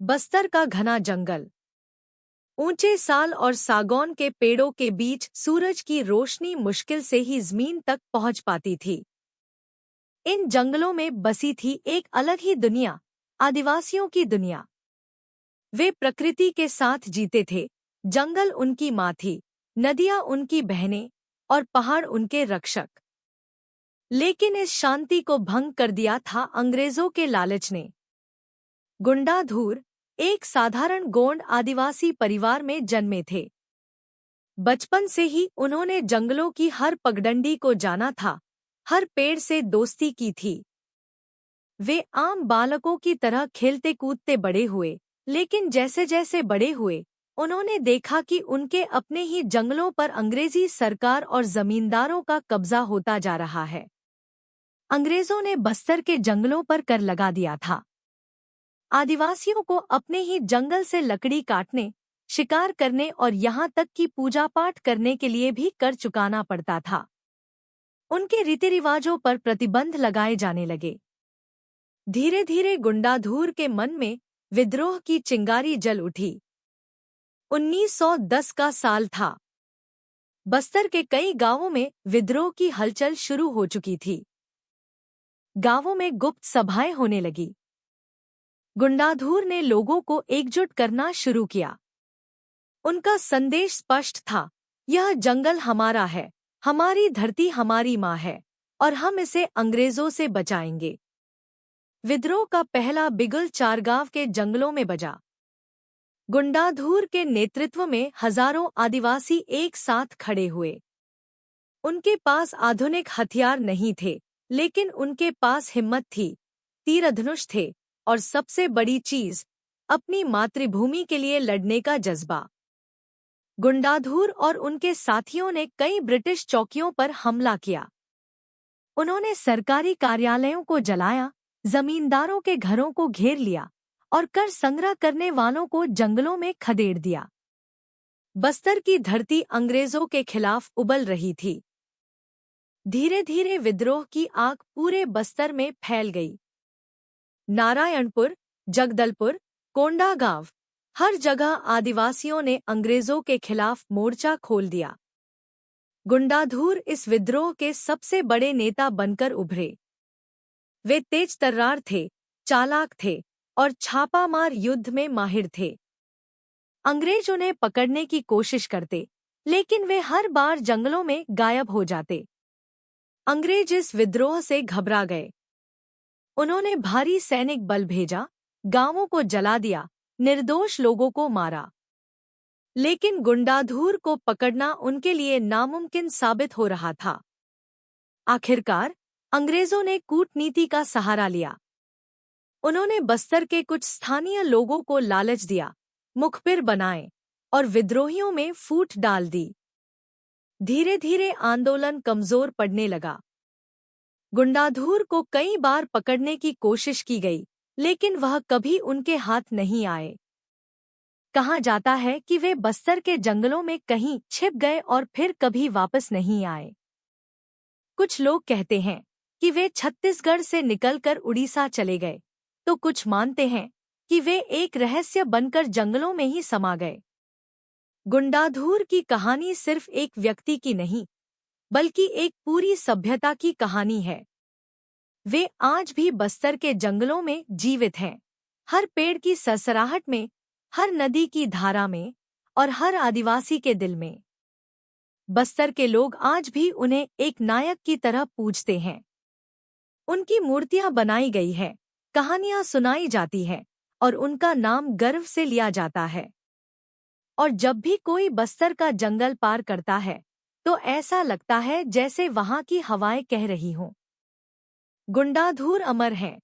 बस्तर का घना जंगल। ऊंचे साल और सागौन के पेड़ों के बीच सूरज की रोशनी मुश्किल से ही जमीन तक पहुंच पाती थी। इन जंगलों में बसी थी एक अलग ही दुनिया, आदिवासियों की दुनिया। वे प्रकृति के साथ जीते थे। जंगल उनकी माँ थी, नदियाँ उनकी बहनें और पहाड़ उनके रक्षक। लेकिन इस शांति को भंग कर दिया था अंग्रेजों के लालच ने। गुंडाधुर एक साधारण गोंड आदिवासी परिवार में जन्मे थे। बचपन से ही उन्होंने जंगलों की हर पगडंडी को जाना था, हर पेड़ से दोस्ती की थी। वे आम बालकों की तरह खेलते कूदते बड़े हुए, लेकिन जैसे जैसे बड़े हुए, उन्होंने देखा कि उनके अपने ही जंगलों पर अंग्रेजी सरकार और जमींदारों का कब्जा होता जा रहा है। अंग्रेजों ने बस्तर के जंगलों पर कर लगा दिया था। आदिवासियों को अपने ही जंगल से लकड़ी काटने, शिकार करने और यहाँ तक कि पूजा पाठ करने के लिए भी कर चुकाना पड़ता था। उनके रीति रिवाजों पर प्रतिबंध लगाए जाने लगे। धीरे धीरे गुंडाधुर के मन में विद्रोह की चिंगारी जल उठी। 1910 का साल था। बस्तर के कई गांवों में विद्रोह की हलचल शुरू हो चुकी थी। गांवों में गुप्त सभाएं होने लगी। गुंडाधुर ने लोगों को एकजुट करना शुरू किया। उनका संदेश स्पष्ट था, यह जंगल हमारा है, हमारी धरती हमारी माँ है और हम इसे अंग्रेजों से बचाएंगे। विद्रोह का पहला बिगुल चारगांव के जंगलों में बजा। गुंडाधुर के नेतृत्व में हजारों आदिवासी एक साथ खड़े हुए। उनके पास आधुनिक हथियार नहीं थे, लेकिन उनके पास हिम्मत थी, तीर धनुष थे और सबसे बड़ी चीज, अपनी मातृभूमि के लिए लड़ने का जज्बा। गुंडाधुर और उनके साथियों ने कई ब्रिटिश चौकियों पर हमला किया। उन्होंने सरकारी कार्यालयों को जलाया, जमींदारों के घरों को घेर लिया और कर संग्रह करने वालों को जंगलों में खदेड़ दिया। बस्तर की धरती अंग्रेजों के खिलाफ उबल रही थी। धीरे धीरे विद्रोह की आग पूरे बस्तर में फैल गई। नारायणपुर, जगदलपुर, कोंडागांव, हर जगह आदिवासियों ने अंग्रेजों के खिलाफ मोर्चा खोल दिया। गुंडाधुर इस विद्रोह के सबसे बड़े नेता बनकर उभरे। वे तेज तर्रार थे, चालाक थे और छापामार युद्ध में माहिर थे। अंग्रेज उन्हें पकड़ने की कोशिश करते, लेकिन वे हर बार जंगलों में गायब हो जाते। अंग्रेज इस विद्रोह से घबरा गए। उन्होंने भारी सैनिक बल भेजा, गांवों को जला दिया, निर्दोष लोगों को मारा। लेकिन गुंडाधुर को पकड़ना उनके लिए नामुमकिन साबित हो रहा था। आखिरकार अंग्रेजों ने कूटनीति का सहारा लिया। उन्होंने बस्तर के कुछ स्थानीय लोगों को लालच दिया, मुखबिर बनाए और विद्रोहियों में फूट डाल दी। धीरे धीरे आंदोलन कमजोर पड़ने लगा। गुंडाधुर को कई बार पकड़ने की कोशिश की गई, लेकिन वह कभी उनके हाथ नहीं आए। कहा जाता है कि वे बस्तर के जंगलों में कहीं छिप गए और फिर कभी वापस नहीं आए। कुछ लोग कहते हैं कि वे छत्तीसगढ़ से निकलकर उड़ीसा चले गए, तो कुछ मानते हैं कि वे एक रहस्य बनकर जंगलों में ही समा गए। गुंडाधुर की कहानी सिर्फ एक व्यक्ति की नहीं, बल्कि एक पूरी सभ्यता की कहानी है। वे आज भी बस्तर के जंगलों में जीवित हैं, हर पेड़ की सरसराहट में, हर नदी की धारा में और हर आदिवासी के दिल में। बस्तर के लोग आज भी उन्हें एक नायक की तरह पूजते हैं। उनकी मूर्तियां बनाई गई है, कहानियां सुनाई जाती है और उनका नाम गर्व से लिया जाता है। और जब भी कोई बस्तर का जंगल पार करता है, तो ऐसा लगता है जैसे वहां की हवाएं कह रही हों, गुंडाधुर अमर हैं,